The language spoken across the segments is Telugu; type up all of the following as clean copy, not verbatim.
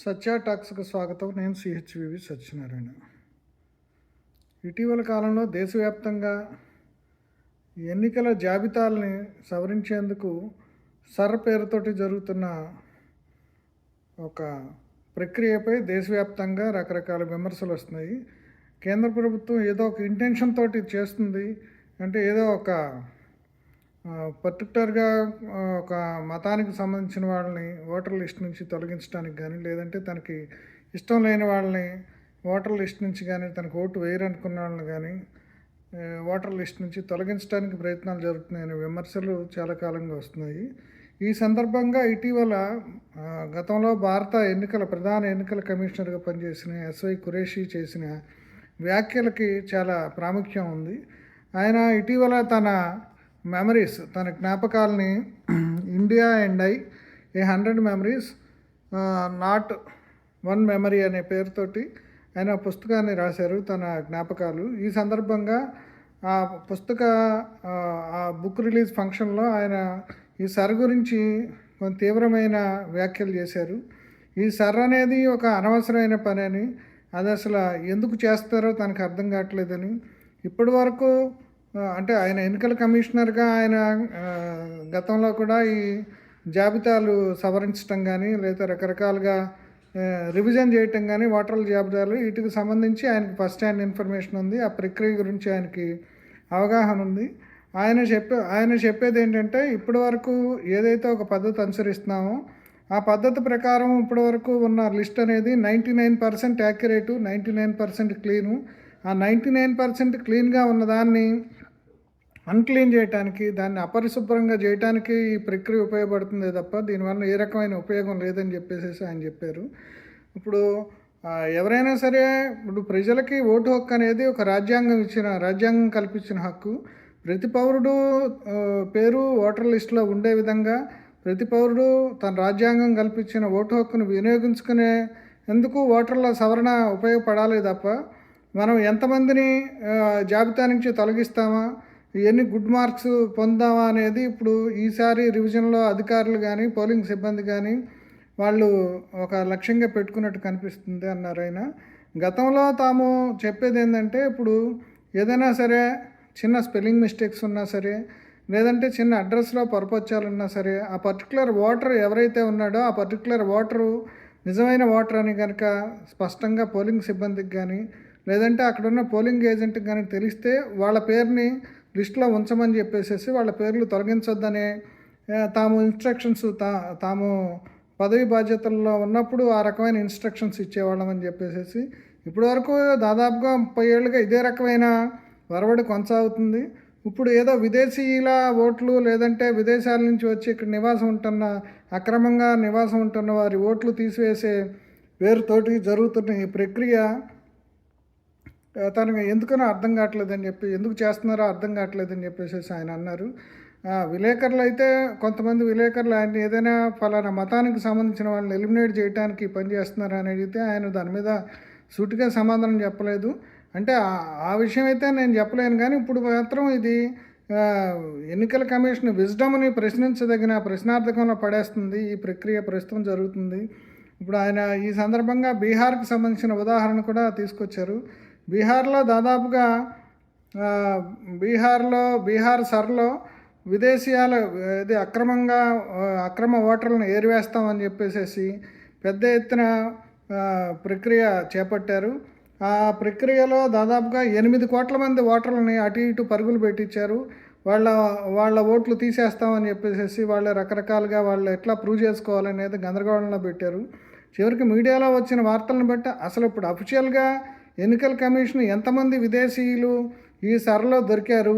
సత్య టాక్స్కు స్వాగతం. నేను సిహెచ్వివి సత్యనారాయణ. ఇటీవల కాలంలో దేశవ్యాప్తంగా ఎన్నికల జాబితాలని సవరించేందుకు పేరుతోటి జరుగుతున్న ఒక ప్రక్రియపై దేశవ్యాప్తంగా రకరకాల విమర్శలు వస్తున్నాయి. కేంద్ర ప్రభుత్వం ఏదో ఒక ఇంటెన్షన్ తోటి చేస్తుంది అంటే ఏదో ఒక పర్టికులర్గా ఒక మతానికి సంబంధించిన వాళ్ళని ఓటర్ లిస్ట్ నుంచి తొలగించడానికి కానీ, లేదంటే తనకి ఇష్టం లేని వాళ్ళని ఓటర్ లిస్ట్ నుంచి కానీ, తనకు ఓటు వేయరనుకున్న వాళ్ళని కానీ ఓటర్ లిస్ట్ నుంచి తొలగించడానికి ప్రయత్నాలు జరుగుతున్నాయనే విమర్శలు చాలా కాలంగా వస్తున్నాయి. ఈ సందర్భంగా ఇటీవల గతంలో భారత ప్రధాన ఎన్నికల కమిషనర్గా పనిచేసిన ఎస్వై ఖురేషీ చేసిన వ్యాఖ్యలకి చాలా ప్రాముఖ్యం ఉంది. ఆయన ఇటీవల తన జ్ఞాపకాలని India and I 100 memories not 1 memory అనే పేరుతోటి ఆయన పుస్తకాన్ని రాశారు, తన జ్ఞాపకాలు. ఈ సందర్భంగా ఆ బుక్ రిలీజ్ ఫంక్షన్లో ఆయన ఈ గురించి కొంత తీవ్రమైన వ్యాఖ్యలు చేశారు. ఈ అనేది ఒక అనవసరమైన పని అని, అది అసలు ఎందుకు చేస్తారో తనకు అర్థం కావట్లేదని, ఇప్పటి వరకు అంటే ఆయన ఎన్నికల కమిషనర్గా ఆయన గతంలో కూడా ఈ జాబితాలు సవరించడం కానీ, లేదా రకరకాలుగా రివిజన్ చేయటం కానీ, ఓటర్ల జాబితాలు వీటికి సంబంధించి ఆయనకి ఫస్ట్ హ్యాండ్ ఇన్ఫర్మేషన్ ఉంది. ఆ ప్రక్రియ గురించి ఆయనకి అవగాహన ఉంది. ఆయన చెప్పేది ఏంటంటే, ఇప్పటి వరకు ఏదైతే ఒక పద్ధతి అనుసరిస్తున్నామో ఆ పద్ధతి ప్రకారం ఇప్పటి వరకు ఉన్న లిస్ట్ అనేది 99% యాక్యురేటు, 99% క్లీను. ఆ 99% క్లీన్గా ఉన్నదాన్ని అన్క్లీన్ చేయడానికి, దాన్ని అపరిశుభ్రంగా చేయడానికి ఈ ప్రక్రియ ఉపయోగపడుతుంది తప్ప దీనివల్ల ఏ రకమైన ఉపయోగం లేదని చెప్పేసి ఆయన చెప్పారు. ఇప్పుడు ఎవరైనా సరే, ఇప్పుడు ప్రజలకి ఓటు హక్కు అనేది ఒక రాజ్యాంగం కల్పించిన హక్కు. ప్రతి పౌరుడు పేరు ఓటర్ లిస్టులో ఉండే విధంగా ప్రతి పౌరుడు తన రాజ్యాంగం కల్పించిన ఓటు హక్కును వినియోగించుకునే ఎందుకు ఓటర్ల సవరణ ఉపయోగపడాలి తప్ప మనం ఎంతమందిని జాబితా నుంచి తొలగిస్తామా, ఎన్ని గుడ్ మార్క్స్ పొందామా అనేది ఇప్పుడు ఈసారి రివిజన్లో అధికారులు కానీ, పోలింగ్ సిబ్బంది కానీ వాళ్ళు ఒక లక్ష్యంగా పెట్టుకున్నట్టు కనిపిస్తుంది అన్నారు ఆయన. గతంలో తాము చెప్పేది ఏంటంటే, ఇప్పుడు ఏదైనా సరే చిన్న స్పెల్లింగ్ మిస్టేక్స్ ఉన్నా సరే, లేదంటే చిన్న అడ్రస్లో పొరపచ్చాలున్నా సరే, ఆ పర్టికులర్ ఓటర్ ఎవరైతే ఉన్నాడో ఆ పర్టికులర్ ఓటరు నిజమైన ఓటర్ అని కనుక స్పష్టంగా పోలింగ్ సిబ్బందికి కానీ, లేదంటే అక్కడున్న పోలింగ్ ఏజెంట్కి కానీ తెలిస్తే వాళ్ళ పేరుని లిస్టులో ఉంచమని చెప్పేసి వాళ్ళ పేర్లు తొలగించొద్దనే తాము ఇన్స్ట్రక్షన్స్ తాము పదవి బాధ్యతల్లో ఉన్నప్పుడు ఆ రకమైన ఇన్స్ట్రక్షన్స్ ఇచ్చేవాళ్ళమని చెప్పేసి ఇప్పటి వరకు దాదాపుగా 30 ఏళ్ళుగా ఇదే రకమైన వరవడి కొనసాగుతుంది. ఇప్పుడు ఏదో విదేశీయుల ఓట్లు, లేదంటే విదేశాల నుంచి వచ్చి ఇక్కడ అక్రమంగా నివాసం ఉంటున్న వారి ఓట్లు తీసివేసే పేరుతోటి జరుగుతున్న ఈ ప్రక్రియ తనకు ఎందుకనో అర్థం కావట్లేదని ఎందుకు చేస్తున్నారో అర్థం కావట్లేదని చెప్పేసి ఆయన అన్నారు. విలేకరులు అయితే కొంతమంది విలేకరులు ఆయన ఏదైనా ఫలానా మతానికి సంబంధించిన వాళ్ళని ఎలిమినేట్ చేయడానికి పనిచేస్తున్నారు అని అడిగితే ఆయన దాని మీద సూటిగా సమాధానం చెప్పలేదు. అంటే ఆ విషయం అయితే నేను చెప్పలేను, కానీ ఇప్పుడు మాత్రం ఇది ఎన్నికల కమిషన్ విజ్డమ్ని ప్రశ్నించదగిన ప్రశ్నార్థకంలో పడేస్తుంది. ఈ ప్రక్రియ ప్రస్తుతం జరుగుతుంది. ఇప్పుడు ఆయన ఈ సందర్భంగా బీహార్కి సంబంధించిన ఉదాహరణ కూడా తీసుకొచ్చారు. బీహార్లో దాదాపుగా బీహార్ సర్లో విదేశీయాల ఇది అక్రమ ఓటర్లను ఏరివేస్తామని చెప్పేసి పెద్ద ఎత్తున ప్రక్రియ చేపట్టారు. ఆ ప్రక్రియలో దాదాపుగా 8 కోట్ల మంది ఓటర్లని అటు ఇటు పరుగులు పెట్టించారు. వాళ్ళ ఓట్లు తీసేస్తామని చెప్పేసి వాళ్ళు రకరకాలుగా వాళ్ళు ఎట్లా ప్రూవ్ చేసుకోవాలనేది గందరగోళంలో పెట్టారు. చివరికి మీడియాలో వచ్చిన వార్తలను బట్టి అసలు ఇప్పుడు అఫిషియల్గా ఎన్నికల కమిషన్ ఎంతమంది విదేశీయులు ఈ సర్లో దొరికారు,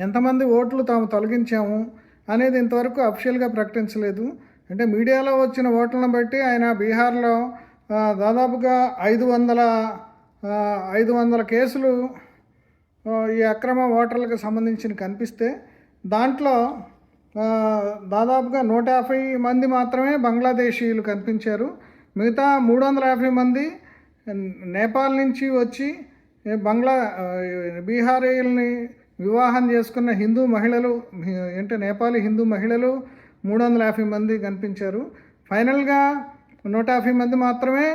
ఎంతమంది ఓట్లు తాము తొలగించాము అనేది ఇంతవరకు అఫిషియల్గా ప్రకటించలేదు. అంటే మీడియాలో వచ్చిన ఓట్లను బట్టి ఆయన బీహార్లో దాదాపుగా 500 కేసులు ఈ అక్రమ ఓటర్లకు సంబంధించి కనిపిస్తే దాంట్లో దాదాపుగా 150 మంది మాత్రమే బంగ్లాదేశీయులు కనిపించారు. మిగతా 350 మంది నేపాల్ నుంచి వచ్చి బీహారీయుల్ని వివాహం చేసుకున్న హిందూ మహిళలు, నేపాలీ హిందూ మహిళలు 350 మంది కనిపించారు. ఫైనల్గా 150 మంది మాత్రమే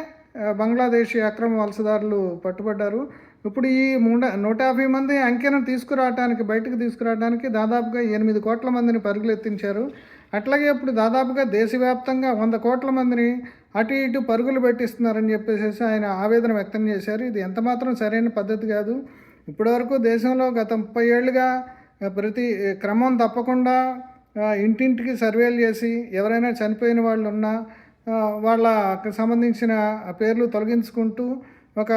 బంగ్లాదేశీ అక్రమ వలసదారులు పట్టుబడ్డారు. ఇప్పుడు ఈ 150 మంది అంకెను బయటకు తీసుకురావడానికి దాదాపుగా 8 కోట్ల మందిని పరుగులెత్తించారు. అట్లాగే ఇప్పుడు దాదాపుగా దేశవ్యాప్తంగా 100 కోట్ల మందిని అటు ఇటు పరుగులు పెట్టిస్తున్నారని చెప్పేసి ఆయన ఆవేదన వ్యక్తం చేశారు. ఇది ఎంతమాత్రం సరైన పద్ధతి కాదు. ఇప్పటివరకు దేశంలో గత 30 ఏళ్ళుగా ప్రతి క్రమం తప్పకుండా ఇంటింటికి సర్వేలు చేసి ఎవరైనా చనిపోయిన వాళ్ళు ఉన్నా వాళ్ళకి సంబంధించిన పేర్లు తొలగించుకుంటూ ఒక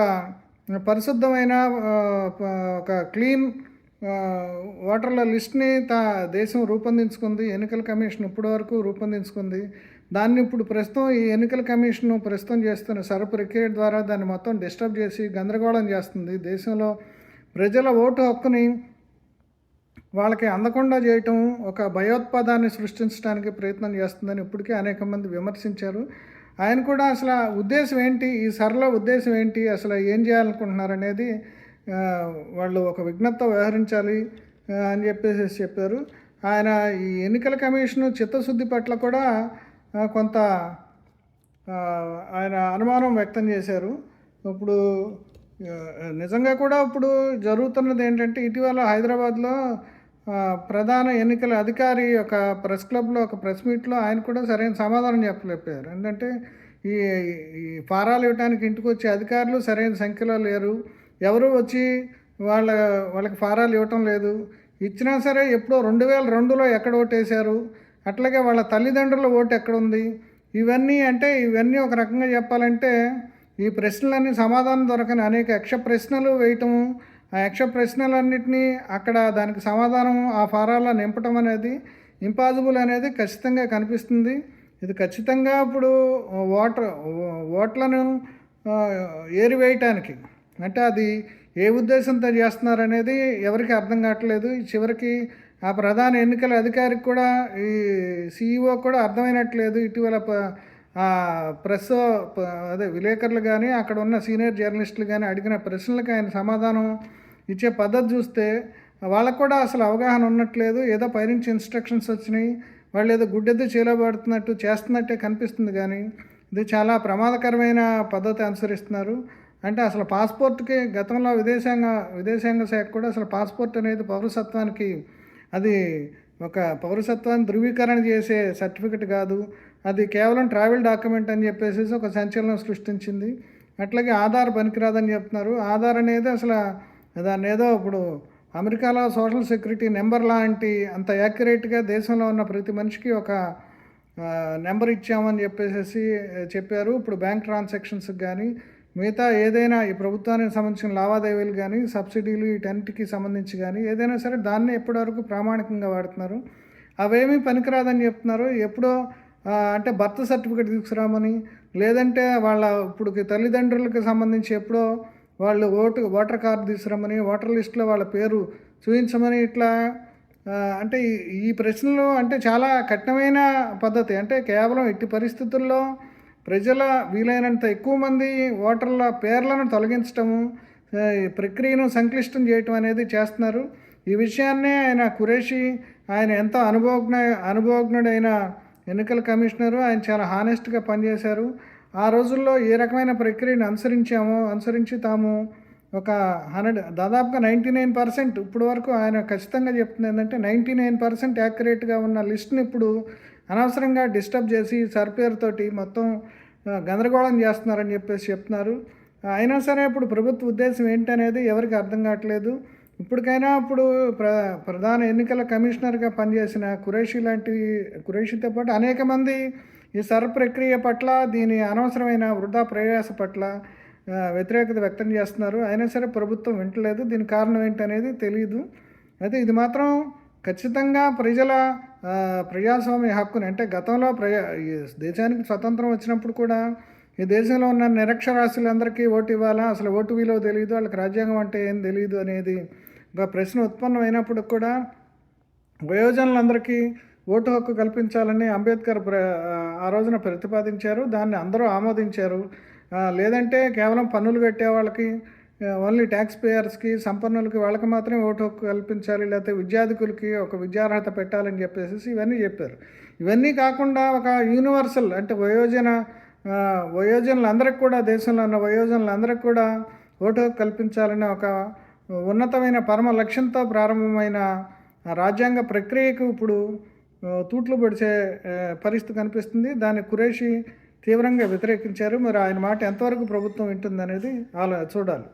పరిశుద్ధమైన ఒక క్లీన్ ఓటర్ల లిస్ట్ని దేశం రూపొందించుకుంది. ఎన్నికల కమిషన్ ఇప్పటివరకు రూపొందించుకుంది. దాన్ని ఇప్పుడు ప్రస్తుతం ఈ ఎన్నికల కమిషన్ ప్రస్తుతం చేస్తున్న ప్రక్రియ ద్వారా దాన్ని మొత్తం డిస్టర్బ్ చేసి గందరగోళం చేస్తుంది. దేశంలో ప్రజల ఓటు హక్కుని వాళ్ళకి అందకుండా చేయటం ఒక భయోత్పాదాన్ని సృష్టించడానికి ప్రయత్నం చేస్తుందని ఇప్పటికే అనేక మంది విమర్శించారు. ఆయన కూడా అసలు ఉద్దేశం ఏంటి, ఈ సరళ ఉద్దేశం ఏంటి, అసలు ఏం చేయాలనుకుంటున్నారు అనేది వాళ్ళు ఒక విజ్ఞప్తితో వ్యవహరించాలి అని చెప్పారు. ఆయన ఈ ఎన్నికల కమిషను చిత్తశుద్ధి పట్ల కూడా కొంత ఆయన అనుమానం వ్యక్తం చేశారు. ఇప్పుడు నిజంగా కూడా ఇప్పుడు జరుగుతున్నది ఏంటంటే, ఇటీవల హైదరాబాద్లో ప్రధాన ఎన్నికల అధికారి ఒక ప్రెస్ క్లబ్లో ఒక ప్రెస్ మీట్లో ఆయన కూడా సరైన సమాధానం చెప్పలేకపోయారు. ఏంటంటే ఈ ఈ ఫారాలు ఇవ్వడానికి ఇంటికి వచ్చే అధికారులు సరైన సంఖ్యలో లేరు, ఎవరు వచ్చి వాళ్ళకి ఫారాలు ఇవ్వటం లేదు, ఇచ్చినా సరే ఎప్పుడో 2002లో ఎక్కడ ఓటేశారు, అట్లాగే వాళ్ళ తల్లిదండ్రుల ఓటు ఎక్కడుంది, ఇవన్నీ ఒక రకంగా చెప్పాలంటే ఈ ప్రశ్నలన్నీ సమాధానం దొరకని అనేక యక్ష ప్రశ్నలు వేయటము, ఆ యక్ష ప్రశ్నలన్నింటినీ అక్కడ దానికి సమాధానం ఆ ఫారాల్లో నింపటం అనేది ఇంపాసిబుల్ అనేది ఖచ్చితంగా కనిపిస్తుంది. ఇది ఖచ్చితంగా ఇప్పుడు ఓట్లను ఏరివేయటానికి, అంటే అది ఏ ఉద్దేశంతో చేస్తున్నారనేది ఎవరికి అర్థం కావట్లేదు. చివరికి ఆ ప్రధాన ఎన్నికల అధికారికి కూడా ఈ CEO కూడా అర్థమైనట్లేదు. ఇటీవల విలేకరులు కానీ అక్కడ ఉన్న సీనియర్ జర్నలిస్టులు కానీ అడిగిన ప్రశ్నలకు ఆయన సమాధానం ఇచ్చే పద్ధతి చూస్తే వాళ్ళకు కూడా అసలు అవగాహన ఉన్నట్లేదు. ఏదో పైనుంచి ఇన్స్ట్రక్షన్స్ వచ్చినాయి, వాళ్ళు ఏదో గుడ్డెద్దు చేలబడుతున్నట్టు చేస్తున్నట్టే కనిపిస్తుంది. కానీ ఇది చాలా ప్రమాదకరమైన పద్ధతి అనుసరిస్తున్నారు. అంటే అసలు పాస్పోర్ట్కి గతంలో విదేశాంగ శాఖ కూడా అసలు పాస్పోర్ట్ అనేది పౌరసత్వానికి అది ఒక పౌరసత్వాన్ని ధృవీకరణ చేసే సర్టిఫికెట్ కాదు, అది కేవలం ట్రావెల్ డాక్యుమెంట్ అని చెప్పేసి ఒక సంచలనం సృష్టించింది. అట్లాగే ఆధార్ పనికిరాదని చెప్తున్నారు. ఆధార్ అనేది అసలు దాన్ని ఏదో ఇప్పుడు అమెరికాలో సోషల్ సెక్యూరిటీ నెంబర్ లాంటి అంత యాక్యురేట్గా దేశంలో ఉన్న ప్రతి మనిషికి ఒక నెంబర్ ఇచ్చామని చెప్పారు. ఇప్పుడు బ్యాంక్ ట్రాన్సాక్షన్స్కి కానీ మిగతా ఏదైనా ఈ ప్రభుత్వానికి సంబంధించిన లావాదేవీలు కానీ సబ్సిడీలు వీటన్నిటికి సంబంధించి కానీ ఏదైనా సరే దాన్ని ఎప్పటివరకు ప్రామాణికంగా వాడుతున్నారు. అవేమీ పనికిరాదని చెప్తున్నారు. ఎప్పుడో అంటే బర్త్ సర్టిఫికేట్ తీసుకురామని, లేదంటే వాళ్ళ ఇప్పుడు తల్లిదండ్రులకు సంబంధించి ఎప్పుడో వాళ్ళు ఓటర్ కార్డు తీసుకురమ్మని, ఓటర్ లిస్టులో వాళ్ళ పేరు చూపించమని, ఇట్లా అంటే ఈ ప్రశ్నలు అంటే చాలా కఠినమైన పద్ధతి. అంటే కేవలం ఎట్టి పరిస్థితుల్లో ప్రజల వీలైనంత ఎక్కువ మంది ఓటర్ల పేర్లను తొలగించటము, ప్రక్రియను సంక్లిష్టం చేయటం అనేది చేస్తున్నారు. ఈ విషయాన్నే ఆయన ఎంతో అనుభవజ్ఞుడైన ఎన్నికల కమిషనరు, ఆయన చాలా హానెస్ట్గా పనిచేశారు. ఆ రోజుల్లో ఏ రకమైన ప్రక్రియను అనుసరించి తాము ఒక దాదాపుగా 99% ఇప్పుడు వరకు ఆయన ఖచ్చితంగా చెప్తుంది ఏంటంటే 99% యాక్యురేట్గా ఉన్న లిస్ట్ని ఇప్పుడు అనవసరంగా డిస్టర్బ్ చేసి సర్పేరుతోటి మొత్తం గందరగోళం చేస్తున్నారని చెప్తున్నారు. అయినా సరే ఇప్పుడు ప్రభుత్వ ఉద్దేశం ఏంటనేది ఎవరికి అర్థం కావట్లేదు. ఇప్పటికైనా ఇప్పుడు ప్రధాన ఎన్నికల కమిషనర్గా పనిచేసిన ఖురేషీతో పాటు అనేక మంది ఈ ప్రక్రియ పట్ల, దీని అనవసరమైన వృధా ప్రయాస పట్ల వ్యతిరేకత వ్యక్తం చేస్తున్నారు. అయినా సరే ప్రభుత్వం వింటలేదు. దీని కారణం ఏంటనేది తెలియదు. అయితే ఇది మాత్రం ఖచ్చితంగా ప్రజాస్వామ్య హక్కుని, అంటే గతంలో దేశానికి స్వతంత్రం వచ్చినప్పుడు కూడా ఈ దేశంలో ఉన్న నిరక్షరాస్యులందరికీ ఓటు ఇవ్వాలా, అసలు ఓటు విలువ తెలియదు, వాళ్ళకి రాజ్యాంగం అంటే ఏం తెలియదు అనేది ఒక ప్రశ్న ఉత్పన్నమైనప్పుడు కూడా వయోజనులందరికీ ఓటు హక్కు కల్పించాలని అంబేద్కర్ ఆ రోజున ప్రతిపాదించారు. దాన్ని అందరూ ఆమోదించారు. లేదంటే కేవలం పన్నులు కట్టే వాళ్ళకి, ఓన్లీ ట్యాక్స్ పేయర్స్కి, సంపన్నులకి వాళ్ళకి మాత్రమే ఓటు హక్కు కల్పించాలి, లేకపోతే విద్యార్థులకి ఒక విద్యార్హత పెట్టాలని చెప్పేసి ఇవన్నీ చెప్పారు. ఇవన్నీ కాకుండా ఒక యూనివర్సల్, అంటే వయోజన వయోజనులందరికీ కూడా, దేశంలో ఉన్న వయోజనులందరికీ కూడా ఓటు హక్కు కల్పించాలనే ఒక ఉన్నతమైన పరమ లక్ష్యంతో ప్రారంభమైన రాజ్యాంగ ప్రక్రియకు ఇప్పుడు తూట్లు పొడిచే పరిస్థితి కనిపిస్తుంది. దాన్ని ఖురేషీ తీవ్రంగా వ్యతిరేకించారు. మరి ఆయన మాట ఎంతవరకు ప్రభుత్వం వింటుందనేది చూడాలి.